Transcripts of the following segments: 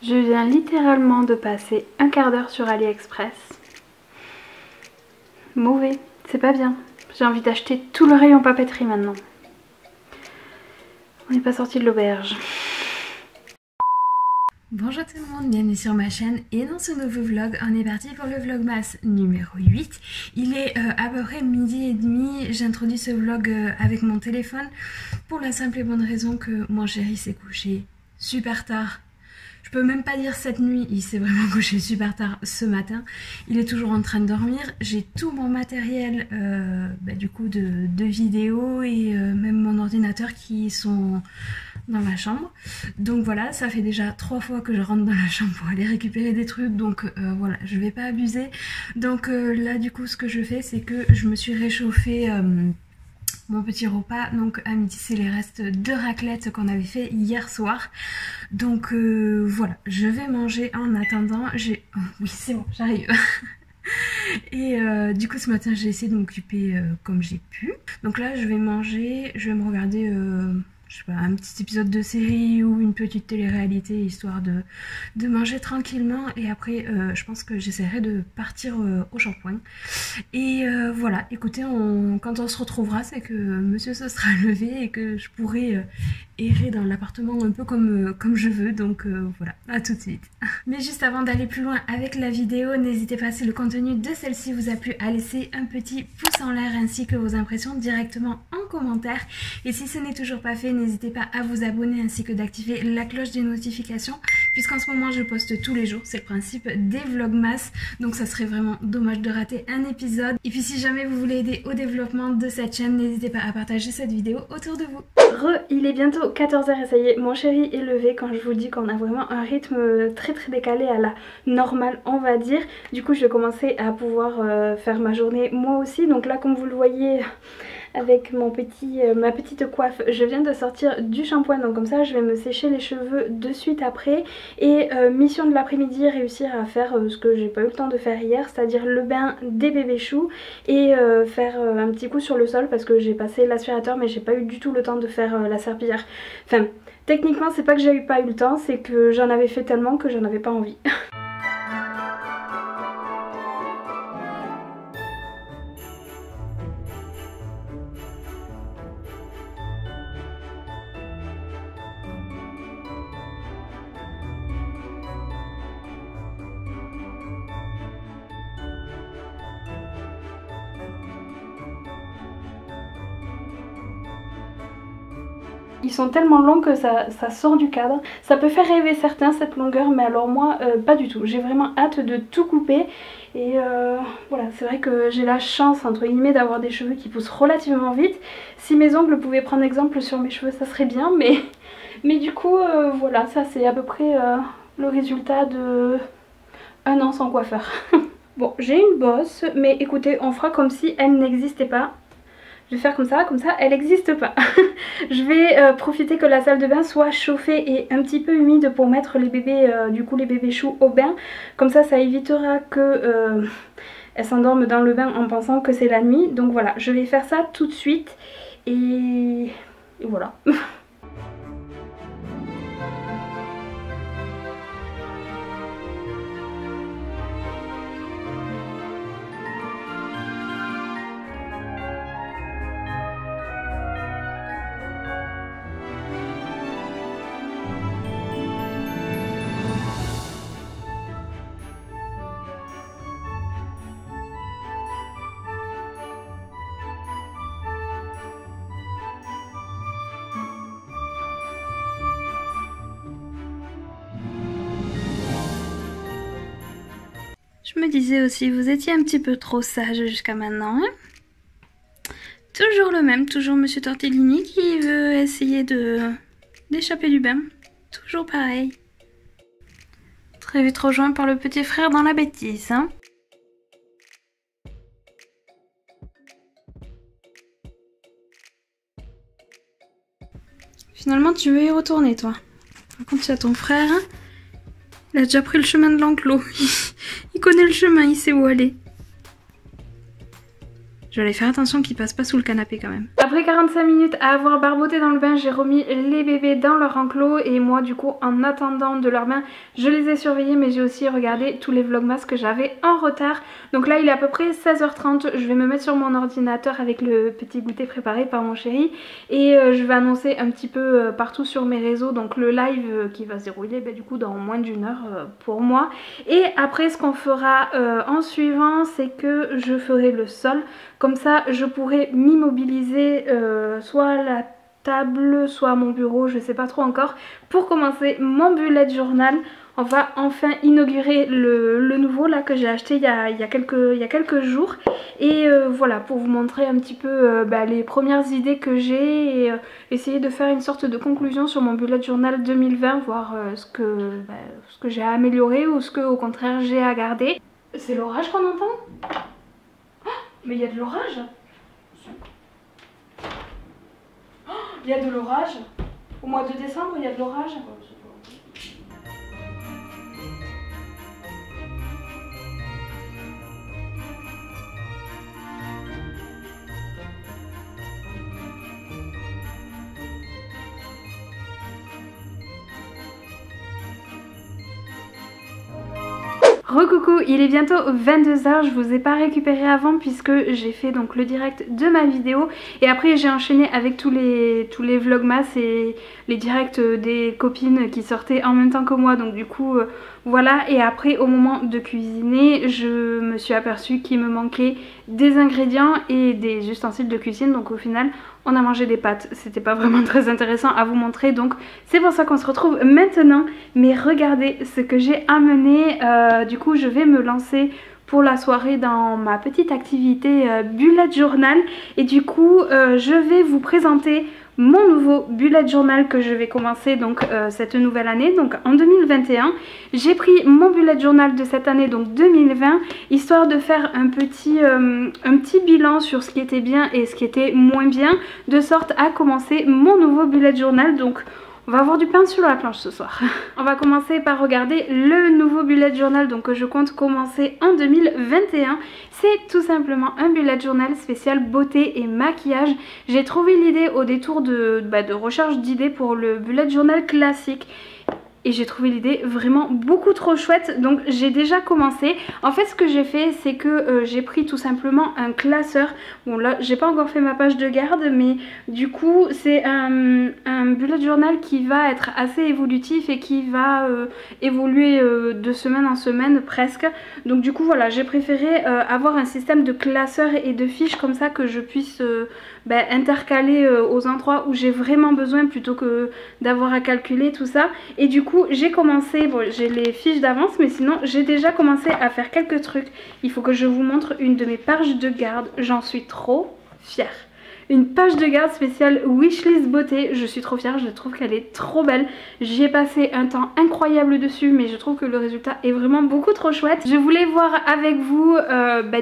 Je viens littéralement de passer un quart d'heure sur AliExpress. Mauvais, c'est pas bien. J'ai envie d'acheter tout le rayon papeterie maintenant. On n'est pas sorti de l'auberge. Bonjour tout le monde, bienvenue sur ma chaîne et dans ce nouveau vlog, on est parti pour le vlogmas numéro 8. Il est à peu près midi et demi, j'introduis ce vlog avec mon téléphone pour la simple et bonne raison que mon chéri s'est couché super tard. Je peux même pas dire cette nuit, il s'est vraiment couché super tard ce matin. Il est toujours en train de dormir. J'ai tout mon matériel du coup de vidéo et même mon ordinateur qui sont dans ma chambre. Donc voilà, ça fait déjà 3 fois que je rentre dans la chambre pour aller récupérer des trucs. Donc voilà, je vais pas abuser. Donc là du coup ce que je fais c'est que je me suis réchauffé mon petit repas. Donc à midi c'est les restes de raclette qu'on avait fait hier soir. Donc voilà, je vais manger en attendant. Oh, oui c'est bon, j'arrive. Et du coup ce matin j'ai essayé de m'occuper comme j'ai pu. Donc là je vais manger, je vais me regarder je sais pas, un petit épisode de série ou une petite télé-réalité histoire de manger tranquillement. Et après je pense que j'essaierai de partir au shampoing. Et voilà, écoutez, quand on se retrouvera c'est que monsieur se sera levé et que je pourrai errer dans l'appartement un peu comme je veux. Donc voilà, à tout de suite. Mais juste avant d'aller plus loin avec la vidéo, n'hésitez pas si le contenu de celle-ci vous a plu à laisser un petit pouce en l'air ainsi que vos impressions directement en commentaire. Et si ce n'est toujours pas fait, n'hésitez pas à vous abonner ainsi que d'activer la cloche des notifications puisqu'en ce moment je poste tous les jours, c'est le principe des vlogmas, donc ça serait vraiment dommage de rater un épisode. Et puis si jamais vous voulez aider au développement de cette chaîne, n'hésitez pas à partager cette vidéo autour de vous. Il est bientôt 14 h et ça y est, mon chéri est levé. Quand je vous dis qu'on a vraiment un rythme très décalé à la normale on va dire, du coup je vais commencer à pouvoir faire ma journée moi aussi. Donc là comme vous le voyez avec ma petite coiffe, je viens de sortir du shampoing, donc comme ça je vais me sécher les cheveux de suite après. Et mission de l'après-midi, réussir à faire ce que j'ai pas eu le temps de faire hier, c'est-à-dire le bain des bébés choux et faire un petit coup sur le sol parce que j'ai passé l'aspirateur mais j'ai pas eu du tout le temps de faire la serpillière. Enfin techniquement c'est pas que j'ai pas eu le temps, c'est que j'en avais fait tellement que j'en avais pas envie. Ils sont tellement longs que ça sort du cadre. Ça peut faire rêver certains cette longueur, mais alors moi pas du tout. J'ai vraiment hâte de tout couper. Et voilà, c'est vrai que j'ai la chance entre guillemets d'avoir des cheveux qui poussent relativement vite. Si mes ongles pouvaient prendre exemple sur mes cheveux ça serait bien, mais du coup voilà, ça c'est à peu près le résultat de un an sans coiffeur. Bon, j'ai une bosse, mais écoutez, on fera comme si elle n'existait pas. Je vais faire comme ça elle n'existe pas. Je vais profiter que la salle de bain soit chauffée et un petit peu humide pour mettre les bébés, du coup les bébés choux au bain. Comme ça évitera que elles s'endorment dans le bain en pensant que c'est la nuit. Donc voilà, je vais faire ça tout de suite et voilà. Je me disais aussi, vous étiez un petit peu trop sage jusqu'à maintenant. Hein? Toujours le même, toujours Monsieur Tortellini qui veut essayer d'échapper du bain. Toujours pareil. Très vite rejoint par le petit frère dans la bêtise. Hein? Finalement, tu veux y retourner, toi. Par contre, il y a ton frère. Hein, il a déjà pris le chemin de l'enclos. Il connaît le chemin, il sait où aller. Je vais aller faire attention qu'ils passent pas sous le canapé quand même. Après 45 minutes à avoir barboté dans le bain, j'ai remis les bébés dans leur enclos et moi du coup en attendant de leur bain, je les ai surveillés mais j'ai aussi regardé tous les vlogmas que j'avais en retard. Donc là il est à peu près 16h30, je vais me mettre sur mon ordinateur avec le petit goûter préparé par mon chéri et je vais annoncer un petit peu partout sur mes réseaux donc le live qui va se dérouler du coup dans moins d'une heure pour moi. Et après ce qu'on fera en suivant c'est que je ferai le sol. Comme ça, je pourrais m'immobiliser soit à la table, soit à mon bureau, je sais pas trop encore, pour commencer mon bullet journal. On va enfin inaugurer le nouveau là que j'ai acheté il y a quelques jours. Et voilà, pour vous montrer un petit peu les premières idées que j'ai et essayer de faire une sorte de conclusion sur mon bullet journal 2020, voir ce que j'ai à améliorer ou ce que au contraire j'ai à garder. C'est l'orage qu'on entend ? Mais il y a de l'orage. Oh, il y a de l'orage. Au mois de décembre, il y a de l'orage. Recoucou, il est bientôt 22h, je vous ai pas récupéré avant puisque j'ai fait donc le direct de ma vidéo et après j'ai enchaîné avec tous les vlogmas et les directs des copines qui sortaient en même temps que moi, donc du coup voilà. Et après au moment de cuisiner je me suis aperçue qu'il me manquait des ingrédients et des ustensiles de cuisine, donc au final on a mangé des pâtes, c'était pas vraiment très intéressant à vous montrer, donc c'est pour ça qu'on se retrouve maintenant. Mais regardez ce que j'ai amené, du coup je vais me lancer pour la soirée dans ma petite activité bullet journal. Et du coup je vais vous présenter mon nouveau bullet journal que je vais commencer donc cette nouvelle année, donc en 2021. J'ai pris mon bullet journal de cette année, donc 2020, histoire de faire un petit bilan sur ce qui était bien et ce qui était moins bien, de sorte à commencer mon nouveau bullet journal. Donc on va avoir du pain sur la planche ce soir. On va commencer par regarder le nouveau bullet journal donc, que je compte commencer en 2021. C'est tout simplement un bullet journal spécial beauté et maquillage. J'ai trouvé l'idée au détour de recherche d'idées pour le bullet journal classique. Et j'ai trouvé l'idée vraiment beaucoup trop chouette, donc j'ai déjà commencé. En fait ce que j'ai fait c'est que j'ai pris tout simplement un classeur. Bon là j'ai pas encore fait ma page de garde, mais du coup c'est un bullet journal qui va être assez évolutif et qui va évoluer de semaine en semaine presque. Donc du coup voilà, j'ai préféré avoir un système de classeurs et de fiches comme ça que je puisse intercaler aux endroits où j'ai vraiment besoin plutôt que d'avoir à calculer tout ça. Et du coup j'ai commencé, bon j'ai les fiches d'avance mais sinon j'ai déjà commencé à faire quelques trucs. Il faut que je vous montre une de mes pages de garde, j'en suis trop fière. Une page de garde spéciale Wishlist beauté, je suis trop fière, je trouve qu'elle est trop belle. J'y ai passé un temps incroyable dessus mais je trouve que le résultat est vraiment beaucoup trop chouette. Je voulais voir avec vous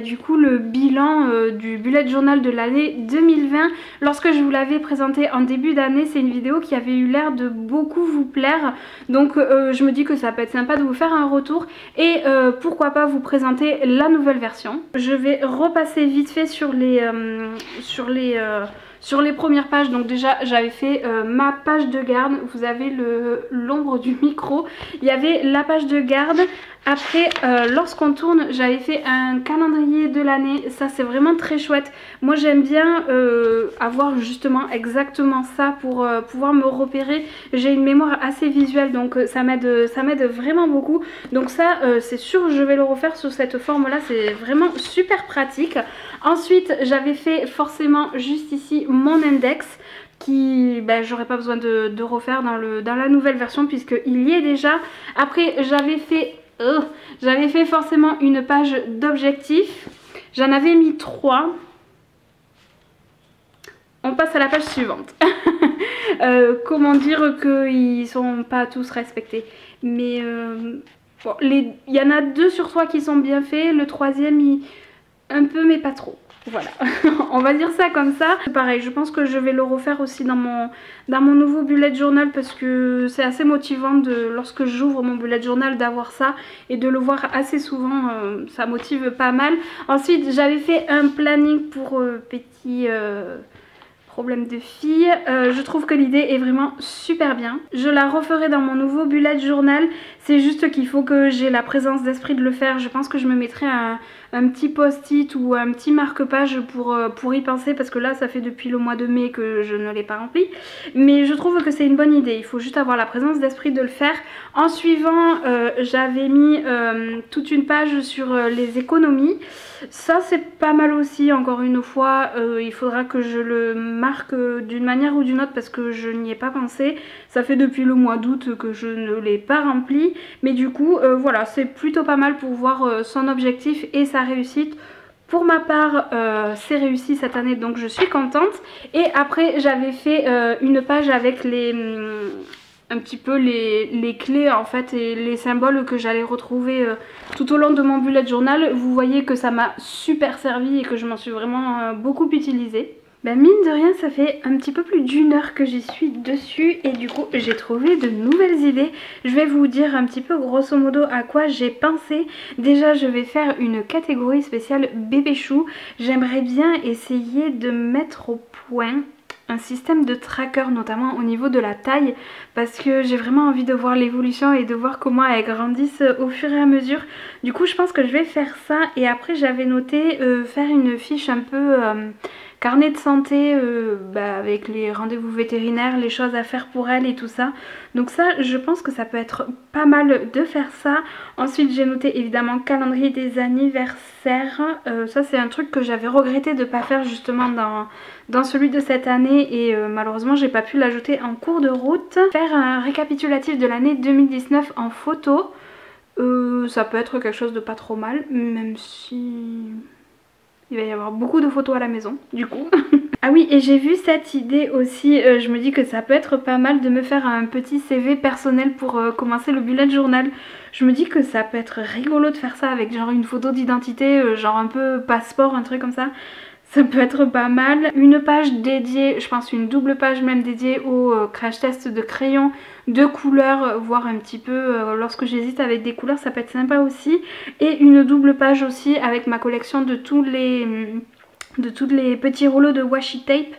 du coup le bilan du bullet journal de l'année 2020. Lorsque je vous l'avais présenté en début d'année, c'est une vidéo qui avait eu l'air de beaucoup vous plaire. Donc je me dis que ça peut être sympa de vous faire un retour et pourquoi pas vous présenter la nouvelle version. Je vais repasser vite fait sur les premières pages. Donc déjà j'avais fait ma page de garde, vous avez l'ombre du micro, il y avait la page de garde. Après lorsqu'on tourne j'avais fait un calendrier de l'année, ça c'est vraiment très chouette. Moi j'aime bien avoir justement exactement ça pour pouvoir me repérer. J'ai une mémoire assez visuelle donc ça m'aide vraiment beaucoup. Donc ça c'est sûr je vais le refaire sous cette forme là, c'est vraiment super pratique. Ensuite j'avais fait forcément juste ici mon index qui j'aurais pas besoin de refaire dans la nouvelle version puisqu'il y est déjà. Après j'avais fait forcément une page d'objectifs, j'en avais mis 3. On passe à la page suivante. Comment dire qu'ils sont pas tous respectés, mais bon, il y en a 2 sur 3 qui sont bien faits, le troisième un peu mais pas trop. Voilà, on va dire ça comme ça. Pareil, je pense que je vais le refaire aussi dans mon nouveau bullet journal parce que c'est assez motivant lorsque j'ouvre mon bullet journal d'avoir ça et de le voir assez souvent, ça motive pas mal. Ensuite, j'avais fait un planning pour petit... problème de fille, je trouve que l'idée est vraiment super bien. Je la referai dans mon nouveau bullet journal, c'est juste qu'il faut que j'ai la présence d'esprit de le faire. Je pense que je me mettrai un petit post-it ou un petit marque-page pour y penser parce que là ça fait depuis le mois de mai que je ne l'ai pas rempli. Mais je trouve que c'est une bonne idée, il faut juste avoir la présence d'esprit de le faire. En suivant, j'avais mis toute une page sur les économies. Ça c'est pas mal aussi, encore une fois, il faudra que je le marque d'une manière ou d'une autre parce que je n'y ai pas pensé. Ça fait depuis le mois d'août que je ne l'ai pas rempli, mais du coup voilà, c'est plutôt pas mal pour voir son objectif et sa réussite. Pour ma part, c'est réussi cette année, donc je suis contente. Et après j'avais fait une page avec un petit peu les clés en fait et les symboles que j'allais retrouver tout au long de mon bullet journal. Vous voyez que ça m'a super servi et que je m'en suis vraiment beaucoup utilisée. Ben mine de rien, ça fait un petit peu plus d'1 heure que j'y suis dessus et du coup j'ai trouvé de nouvelles idées. Je vais vous dire un petit peu grosso modo à quoi j'ai pensé. Déjà je vais faire une catégorie spéciale bébé chou. J'aimerais bien essayer de mettre au point un système de tracker, notamment au niveau de la taille, parce que j'ai vraiment envie de voir l'évolution et de voir comment elles grandissent au fur et à mesure. Du coup je pense que je vais faire ça et après j'avais noté faire une fiche un peu carnet de santé avec les rendez-vous vétérinaires, les choses à faire pour elles et tout ça. Donc ça je pense que ça peut être pas mal de faire ça. Ensuite j'ai noté évidemment calendrier des anniversaires. Ça c'est un truc que j'avais regretté de ne pas faire justement dans celui de cette année et malheureusement j'ai pas pu l'ajouter en cours de route. Faire un récapitulatif de l'année 2019 en photo, ça peut être quelque chose de pas trop mal, même si il va y avoir beaucoup de photos à la maison du coup. Ah oui, et j'ai vu cette idée aussi, je me dis que ça peut être pas mal de me faire un petit CV personnel pour commencer le bullet journal. Je me dis que ça peut être rigolo de faire ça avec genre une photo d'identité, genre un peu passeport, un truc comme ça. Ça peut être pas mal. Une page dédiée, je pense une double page même dédiée au crash test de crayons de couleurs, voir un petit peu lorsque j'hésite avec des couleurs, ça peut être sympa aussi. Et une double page aussi avec ma collection de tous les petits rouleaux de washi tape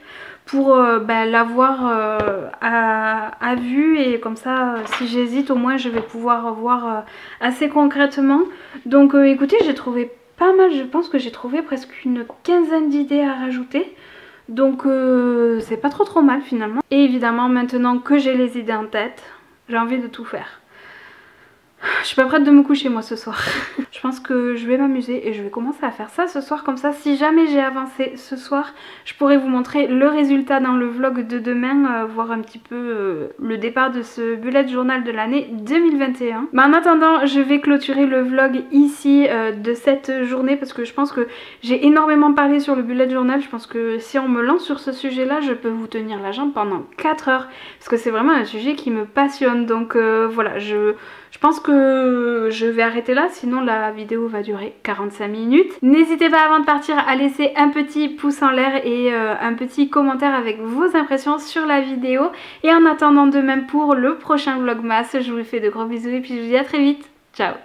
pour l'avoir à vue et comme ça si j'hésite au moins je vais pouvoir voir assez concrètement. Donc écoutez, j'ai trouvé pas mal, je pense que j'ai trouvé presque une quinzaine d'idées à rajouter. Donc c'est pas trop mal finalement. Et évidemment maintenant que j'ai les idées en tête, j'ai envie de tout faire. Je suis pas prête de me coucher moi ce soir. Je pense que je vais m'amuser et je vais commencer à faire ça ce soir, comme ça si jamais j'ai avancé ce soir je pourrais vous montrer le résultat dans le vlog de demain, voir un petit peu le départ de ce bullet journal de l'année 2021. Mais en attendant je vais clôturer le vlog ici de cette journée parce que je pense que j'ai énormément parlé sur le bullet journal. Je pense que si on me lance sur ce sujet là je peux vous tenir la jambe pendant 4 heures parce que c'est vraiment un sujet qui me passionne. Donc voilà, je pense que je vais arrêter là, sinon la vidéo va durer 45 minutes. N'hésitez pas avant de partir à laisser un petit pouce en l'air et un petit commentaire avec vos impressions sur la vidéo. Et en attendant de même pour le prochain vlogmas, je vous fais de gros bisous et puis je vous dis à très vite. Ciao!